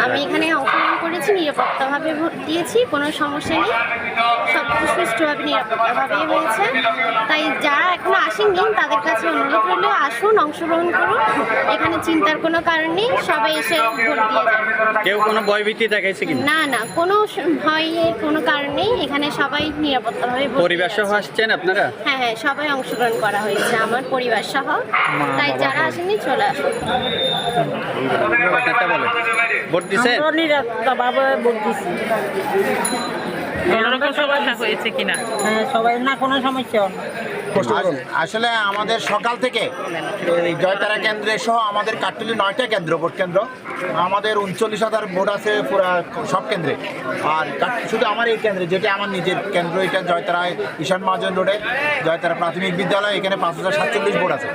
আমি এখানে অংশগ্রহণ করেছি, নিরাপত্তাভাবে ভোট দিয়েছি, কোনো সমস্যা নেই, সব কিছু সুষ্ঠুভাবে নিরাপত্তাভাবেই হয়েছে। তাই যারা এখনো আসেননি তাদের কাছে অনুরোধ রইল, আসুন, অংশগ্রহণ করুন, এখানে চিন্তার কোনো কারণ নেই, সবাই এসে ভোট দিয়ে যান। কেউ কোনো ভয়ভীতি দেখাইছে কি? না না, কোনো ভয়ের কোনো কারণ নেই, এখানে সবাই নিরাপত্তাভাবে ভোট পরিবার সহ আসছেন আপনারা? হ্যাঁ হ্যাঁ, সবাই অংশগ্রহণ করা হয়েছে, আমার পরিবার সহ। তাই যারা আসেননি চলে আসুন। আপনারটা বলেন, ভোট দিছেন? নিরাপত্তাভাবে ভোট দিচ্ছি। কোনো রকম সমস্যা হয়েছে কিনা? হ্যাঁ, সবাই না, কোনো সমস্যা না। আসলে আমাদের সকাল থেকে এই জয়তারা কেন্দ্রে সহ আমাদের কাট্টলি 9টা কেন্দ্র, ভোট কেন্দ্র, আমাদের 39,000 ভোট আছে পুরা সব কেন্দ্রে। আর শুধু আমার এই কেন্দ্রে, যেটা আমার নিজের কেন্দ্র, এটা জয়তারা ঈশান মহাজন রোডে জয়তারা প্রাথমিক বিদ্যালয়, এখানে 5,047 ভোট আছে।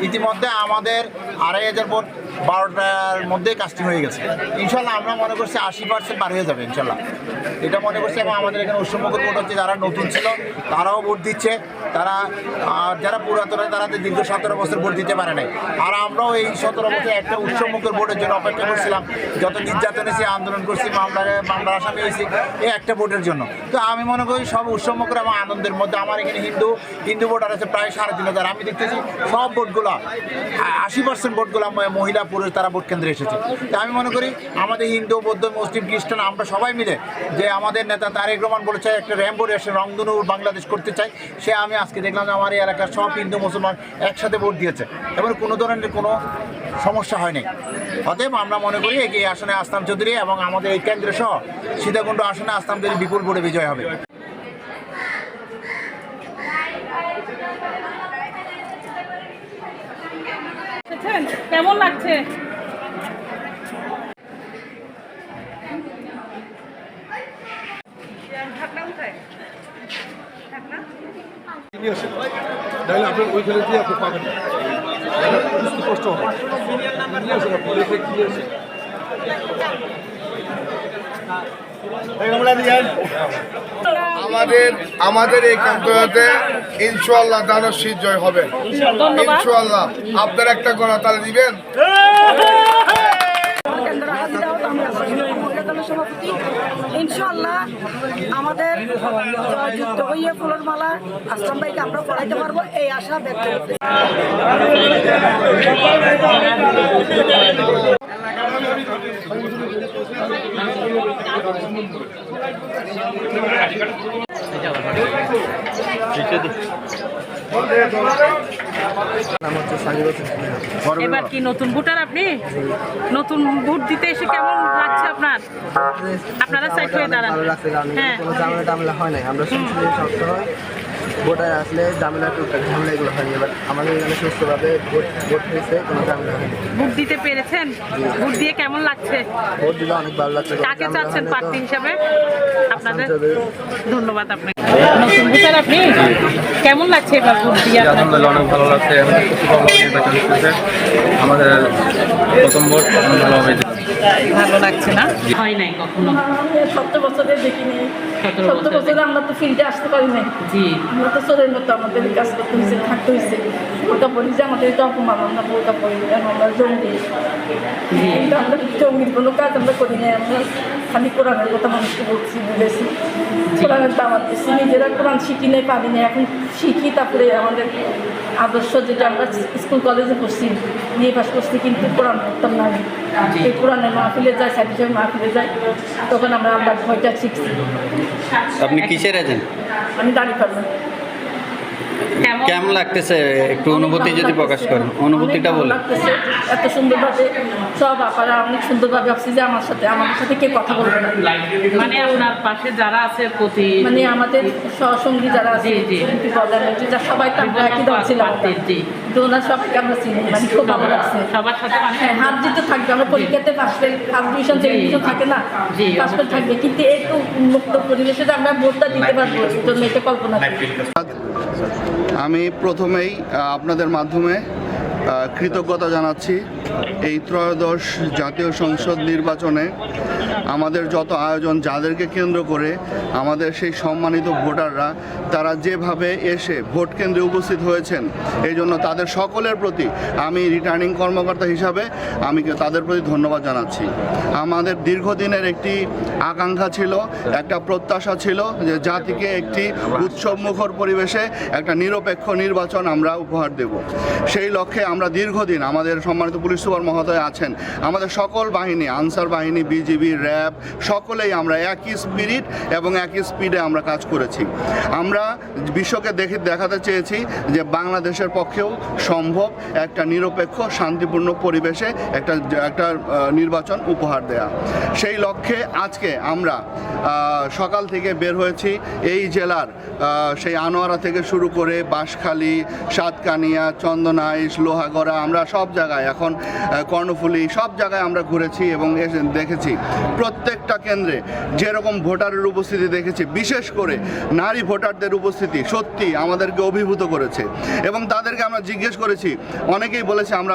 ইতিমধ্যে আমাদের 2,500 ভোট 12টার মধ্যেই কাস্টিং হয়ে গেছে। ইনশাল্লাহ আমরা মনে করছি 80% পার হয়ে যাবে ইনশাল্লাহ, এটা মনে করছি। এবং আমাদের এখানে উৎসবমুখর ভোট হচ্ছে, যারা নতুন ছিল তারাও ভোট দিচ্ছে, তারা যারা পুরাতন তারা দীর্ঘ 17 বছর ভোট দিতে পারে নাই। আর আমরাও এই 17 বছর একটা উৎসবমুখর ভোটের জন্য অপেক্ষা করছিলাম, যত নির্যাতন হয়েছি, আন্দোলন করছি, মামলার আসামি হয়েছি এই একটা ভোটের জন্য। তো আমি মনে করি সব উৎসবমুখর এবং আনন্দের মধ্যে। আমার এখানে হিন্দু ভোটার আছে প্রায় 3,500। আমি দেখতেছি সব ভোটগুলো 80% ভোটগুলো মহিলা পুরুষ তারা ভোট কেন্দ্রে এসেছে। তো আমি মনে করি আমাদের হিন্দু, বৌদ্ধ, মুসলিম, খ্রিস্টান আমরা সবাই মিলে, যে আমাদের নেতা তারেক রহমান বলেছে একটা র্যাম্বো রেশন রংধনু বাংলাদেশ করতে চাই, সে আমি আজকে দেখলাম যে আমার এই এলাকার সব হিন্দু মুসলমান একসাথে ভোট দিয়েছে এবং কোনো ধরনের কোনো সমস্যা হয়নি। অতএব আমরা মনে করি এই আসনে আসলাম চৌধুরী এবং আমাদের এই কেন্দ্র সহ সীতাকুণ্ড আসনে আসলাম চৌধুরী বিপুল ভোটে বিজয় হবে। কেমন লাগছে? আপনার ওইখানে দিয়ে আপনি পাবেন, কষ্ট হবে। আমাদের এই ক্যাম্পে ইনশাআল্লাহ দানশীল জয় হবে ইনশাআল্লাহ। আপনারা একটা গণা তালে দিবেন। ইনশাআল্লাহ আমাদের যুক্ত হইয়া ফুলের মালা আসলাম ভাইকে আমরা পড়াইতে পারবো, এই আশা ব্যক্ত করতে। এবার কি নতুন ভোটার আপনি? নতুন ভোট দিতে এসে কেমন লাগছে আপনার? আপনারা সাইড হয়ে দাঁড়ান। হ্যাঁ, ঝামেলা হয় নাই, আমরা শুনছি সবসময় ভোটার আসলে ঝামেলা টুকটাক ঝামেলা এগুলো হয়নি। এবার আমাদের এখানে সুস্থভাবে ভোট হয়েছে, কোনো ঝামেলা হয়নি। ভোট দিতে পেরেছেন? ভোট দিয়ে কেমন লাগছে? ভোট দিলে অনেক ভালো লাগছে। কাকে চাচ্ছেন প্রার্থী হিসাবে? আপনাদের ধন্যবাদ। আপনাকে নতুন ভোটার আপনি, কেমন লাগছে এবার ভোট দিয়ে? আলহামদুলিল্লাহ অনেক ভালো লাগছে। আমাদের প্রথম ভোট ভালোভাবে ভালো লাগছে না? হয় নাই কখনো? 17 বছরে দেখিনি, 17 বছরে আমরা তো ফিল্ডে আসতে পারি নাই। জি, আমরা তো চোরের মতো আমাদের কাজ করতে হয়েছে, থাকতে হয়েছে। বোরকা পড়ি যে আমাদের এটা অপমান, আমরা বোরকা পড়ি, আমরা জঙ্গি। কিন্তু আমরা জঙ্গির কোনো কাজ আমরা করি নাই, আমরা খালি কোরআনের কথা মানুষকে বলছি, বুঝেছি, কোরআনের দাওয়াত দিচ্ছি। নিজেরা কোরআন শিখি নাই, পারি নাই, এখন শিখি। তারপরে আমাদের আদর্শ যেটা আমরা স্কুল কলেজে পড়ছি, বিয়ে পাস করছি, কিন্তু কোরআন পড়তাম না। এই কোরআনের মাহফিলে যাই, সাইড মাহফিলে যাই, তখন আমরা আল্লাহর ভয়টা শিখছি। আপনি কিসের এজেন্ট? আমি দাঁড়ি পারবো। কেমন লাগতেছে একটু অনুভূতি যদি প্রকাশ করেন, অনুভূতিটা বলে। লাগতেছে এত সুন্দরভাবে, সব আপনারা অনেক সুন্দরভাবে আসছি যে আমার সাথে কে কথা বলবে না। মানে আপনার পাশে যারা আছে প্রতি, মানে আমাদের সহসঙ্গী যারা আছে, প্রধানমন্ত্রী যা, সবাই তো আমরা একই দল ছিলাম। কিন্তু ওনার সবকে আমরা চিনি, মানে খুব ভালো লাগছে। সবার সাথে হ্যাঁ, হাত দিতে থাকবে। আমরা পরীক্ষাতে ফার্স্ট ডিভিশন, সেকেন্ড ডিভিশন থাকে না, ফার্স্ট থাকবে, কিন্তু একটু মুক্ত পরিবেশে যে আমরা ভোটটা দিতে পারবো, জন্য এটা কল্পনা। আমি প্রথমেই আপনাদের মাধ্যমে কৃতজ্ঞতা জানাচ্ছি। এই ত্রয়োদশ জাতীয় সংসদ নির্বাচনে আমাদের যত আয়োজন, যাদেরকে কেন্দ্র করে আমাদের সেই সম্মানিত ভোটাররা তারা যেভাবে এসে ভোট কেন্দ্রে উপস্থিত হয়েছেন, এই জন্য তাদের সকলের প্রতি আমি রিটার্নিং কর্মকর্তা হিসাবে আমি তাদের প্রতি ধন্যবাদ জানাচ্ছি। আমাদের দীর্ঘদিনের একটি আকাঙ্ক্ষা ছিল, একটা প্রত্যাশা ছিল যে জাতিকে একটি উৎসবমুখর পরিবেশে একটা নিরপেক্ষ নির্বাচন আমরা উপহার দেব। সেই লক্ষ্যে আমরা দীর্ঘদিন, আমাদের সম্মানিত পুলিশ সুপার মহোদয় আছেন, আমাদের সকল বাহিনী, আনসার বাহিনী, বিজিবি, র্যাব, সকলেই আমরা একই স্পিরিট এবং একই স্পিডে আমরা কাজ করেছি। আমরা বিশ্বকে দেখাতে চেয়েছি যে বাংলাদেশের পক্ষেও সম্ভব একটা নিরপেক্ষ শান্তিপূর্ণ পরিবেশে একটা নির্বাচন উপহার দেয়া। সেই লক্ষ্যে আজকে আমরা সকাল থেকে বের হয়েছি। এই জেলার সেই আনোয়ারা থেকে শুরু করে বাঁশখালী, সাতকানিয়া, চন্দনাইশ, লোহাগড়া, আমরা সব জায়গায়, এখন কর্ণফুলী, সব জায়গায় আমরা ঘুরেছি এবং এসে দেখেছি প্রত্যেকটা কেন্দ্রে যেরকম ভোটারের উপস্থিতি দেখেছি, বিশেষ করে নারী ভোটারদের উপস্থিতি সত্যি আমাদেরকে অভিভূত করেছে। এবং তাদেরকে আমরা জিজ্ঞেস করেছি, অনেকেই বলেছে আমরা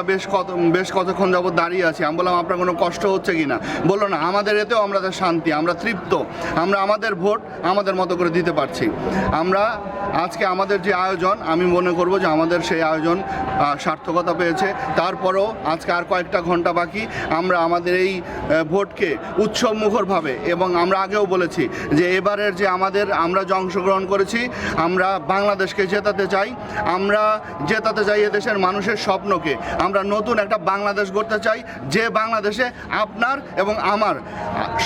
বেশ কতক্ষণ যাবত দাঁড়িয়ে আছি। আমি বললাম আপনার কোনো কষ্ট হচ্ছে কি না? বললো না, আমাদের এতেও আমাদের শান্তি, আমরা তৃপ্ত, আমরা আমাদের ভোট আমাদের মতো করে দিতে পারছি। আমরা আজকে আমাদের যে আয়োজন, আমি মনে করব যে আমাদের সেই আয়োজন সার্থকতা পেয়েছে। তারপরও আজকে আর কয়েকটা ঘন্টা বাকি, আমরা আমাদের এই ভোটকে উৎসবমুখরভাবে, এবং আমরা আগেও বলেছি যে এবারের যে আমরা যে অংশগ্রহণ করেছি, আমরা বাংলাদেশকে জেতাতে চাই, আমরা জেতাতে চাই এদেশের মানুষের স্বপ্নকে। আমরা নতুন একটা বাংলাদেশ গড়তে চাই, যে বাংলাদেশে আপনার এবং আমার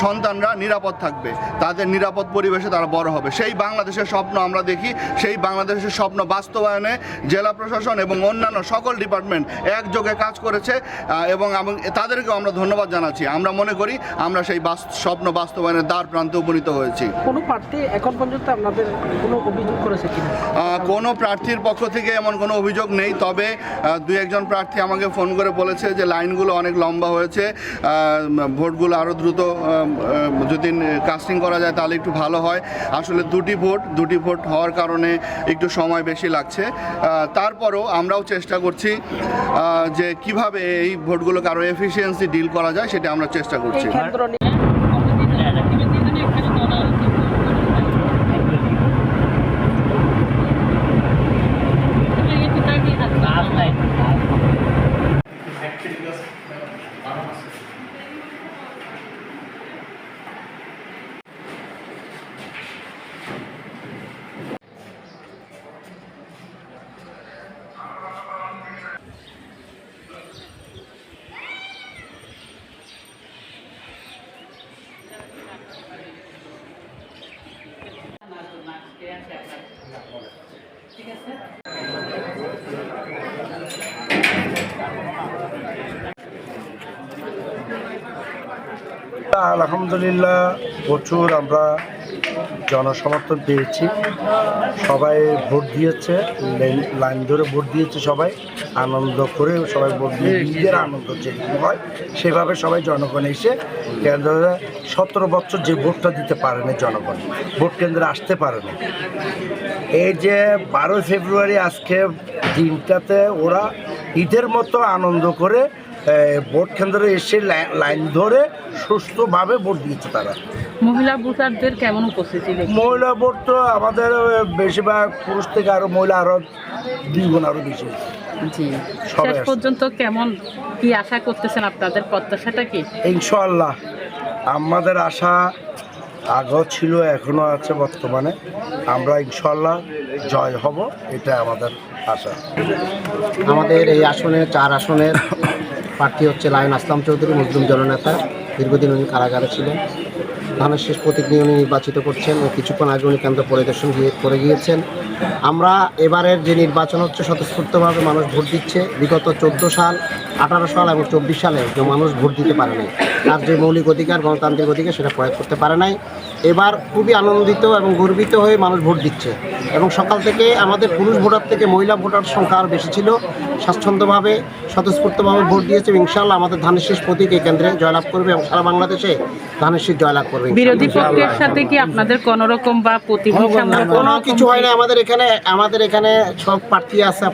সন্তানরা নিরাপদ থাকবে, তাদের নিরাপদ পরিবেশে তারা বড় হবে। সেই বাংলাদেশের স্বপ্ন আমরা দেখি। সেই বাংলাদেশের স্বপ্ন বাস্তবায়নে জেলা প্রশাসন এবং অন্যান্য সকল ডিপার্টমেন্ট একযোগে কাজ করেছে এবং তাদেরকেও আমরা ধন্যবাদ জানাচ্ছি। আমরা মনে করি আমরা সেই স্বপ্ন বাস্তবায়নের দ্বার প্রান্তে উপনীত হয়েছি। কোনো প্রার্থী এখন পর্যন্ত আপনাদের কোনো অভিযোগ করেছে কিনা? কোনো প্রার্থীর পক্ষ থেকে এমন কোনো অভিযোগ নেই, তবে দু একজন প্রার্থী আমাকে ফোন করে বলেছে যে লাইনগুলো অনেক লম্বা হয়েছে, ভোটগুলো আরও দ্রুত যদি কাস্টিং করা যায় তাহলে একটু ভালো হয়। আসলে দুটি ভোট হওয়ার কারণে একটু সময় বেশি লাগছে। তারপরও আমরাও চেষ্টা করছি যে কিভাবে এই ভোটগুলোকে আরও এফিসিয়েন্সি ডিল করা যায়, সেটা আমরা চেষ্টা করছি। আলহামদুলিল্লাহ প্রচুর আমরা জনসমর্থন পেয়েছি। সবাই ভোট দিয়েছে, লাইন ধরে ভোট দিয়েছে, সবাই আনন্দ করে সবাই ভোট দিয়ে নিজের আনন্দ যেরকম হয় সেভাবে সবাই জনগণ এসে কেন্দ্রে 17 বছর যে ভোটটা দিতে পারেনি জনগণ, ভোট কেন্দ্রে আসতে পারেনি। এই যে 12 ফেব্রুয়ারি আজকে দিনটাতে ওরা ঈদের মতো আনন্দ করে ভোট কেন্দ্রে এসে লাইন ধরে সুস্থভাবে ভোট দিয়েছে তারা। মহিলা ভোটারদের কেমন উপস্থিতি? মহিলা ভোট তো আমাদের বেশিরভাগ পুরুষ থেকে আরো মহিলা আরো 2 গুণ আরো বেশি। জি, শেষ পর্যন্ত কেমন কি আশা করতেছেন? আপনাদের প্রত্যাশাটা কি? ইনশাআল্লাহ আমাদের আশা আগেও ছিল, এখনো আছে, বর্তমানে আমরা ইনশাআল্লাহ জয় হব, এটা আমাদের আশা। আমাদের এই আসনে 4 আসনের প্রার্থী হচ্ছে লায়ন আসলাম চৌধুরী, মুসলিম জননেতা। দীর্ঘদিন উনি কারাগারে ছিলেন। ধানের শেষ প্রতীক নিয়ে উনি নির্বাচিত করছেন ও কিছুক্ষণ আগে উনি কেন্দ্র পরিদর্শন করে গিয়েছেন। আমরা এবারের যে নির্বাচন হচ্ছে স্বতঃস্ফূর্তভাবে মানুষ ভোট দিচ্ছে। বিগত 14 সাল, 18 সাল এবং 24 সালে যে মানুষ ভোট দিতে পারেনি, তার যে মৌলিক অধিকার গণতান্ত্রিক অধিকার সেটা প্রয়োগ করতে পারে নাই। এবার খুবই আনন্দিত এবং গর্বিত হয়ে মানুষ ভোট দিচ্ছে এবং সকাল থেকে আমাদের পুরুষ ভোটার থেকে মহিলা ভোটার সংখ্যা আরও বেশি ছিল। স্বাচ্ছন্দ্যভাবে স্বতঃস্ফূর্তভাবে ভোট দিয়েছে এবং ইনশাআল্লাহ আমাদের ধানের শীষ প্রতীক এই কেন্দ্রে জয়লাভ করবে এবং সারা বাংলাদেশে ধানের শীষ জয়লাভ করবে। বিরোধী পক্ষের সাথে কি আপনাদের কোনো রকম বা প্রতিহিংসা কোনো কিছু হয় না। আমাদের এখানে সব প্রার্থী আছে।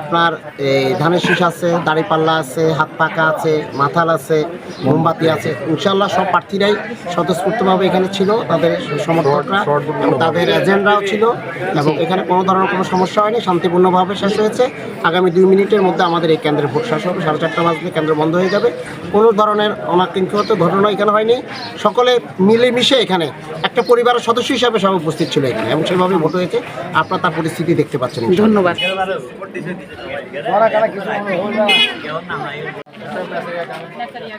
আপনার এই ধানের শীষ আছে, দাড়িপাল্লা আছে, হাত পাকা আছে, মাথাল আছে, মোমবাতি আছে। ইনশাআল্লাহ সব প্রার্থীরাই স্বতঃস্ফূর্তভাবে এখানে ছিল, তাদের সমর্থকরা এবং তাদের এজেন্টরাও ছিল এবং এখানে কোনো ধরনের কোনো সমস্যা হয়নি, শান্তিপূর্ণভাবে শেষ হয়েছে। আগামী 2 মিনিটের মধ্যে আমাদের এই কেন্দ্রে ভোট শেষ হবে। 4:30 বাজলে কেন্দ্র বন্ধ হয়ে যাবে। কোনো ধরনের অনাকাঙ্ক্ষিত ঘটনা এখানে হয়নি। সকলে মিলেমিশে এখানে একটা পরিবারের সদস্য হিসাবে সবাই উপস্থিত ছিল এখানে এবং সেভাবে ভোট হয়েছে। আপনারা তার পরিস্থিতি দেখতে পাচ্ছেন। ধন্যবাদ।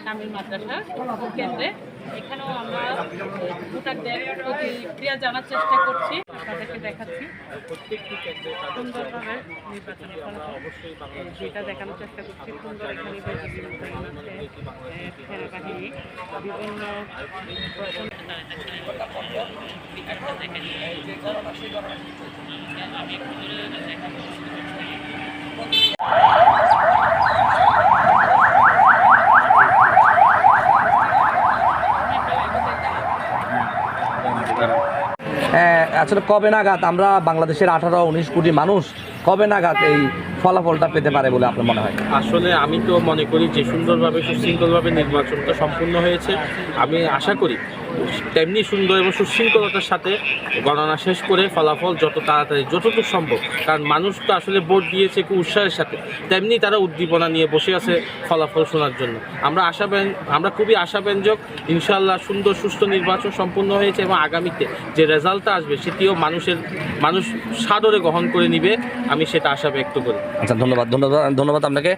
কামিল মাদ্রাসা কেন্দ্রে এখানেও আমরা ভোটারদের প্রতিক্রিয়া জানার চেষ্টা করছি, আপনাদেরকে দেখাচ্ছি সুন্দরভাবে নির্বাচনের ফলাফল যেটা দেখানোর চেষ্টা করছি। সুন্দর এখানে সেনাবাহিনী বিভিন্ন আসলে কবে নাগাদ আমরা বাংলাদেশের 18-19 কোটি মানুষ কবে নাগাদ এই ফলাফলটা পেতে পারে বলে আপনার মনে হয়? আসলে আমি তো মনে করি যে সুন্দরভাবে সুশৃঙ্খলভাবে নির্বাচনটা সম্পূর্ণ হয়েছে। আমি আশা করি তেমনি সুন্দর এবং সুশৃঙ্খলতার সাথে গণনা শেষ করে ফলাফল যত তাড়াতাড়ি যতটুকু সম্ভব, কারণ মানুষ তো আসলে ভোট দিয়েছে খুব উৎসাহের সাথে, তেমনি তারা উদ্দীপনা নিয়ে বসে আছে ফলাফল শোনার জন্য। আমরা খুবই আশাব্যঞ্জক। ইনশাআল্লাহ সুন্দর সুস্থ নির্বাচন সম্পূর্ণ হয়েছে এবং আগামীতে যে রেজাল্টটা আসবে সেটিও মানুষ সাদরে গ্রহণ করে নিবে, আমি সেটা আশা ব্যক্ত করি। আচ্ছা, ধন্যবাদ আপনাকে।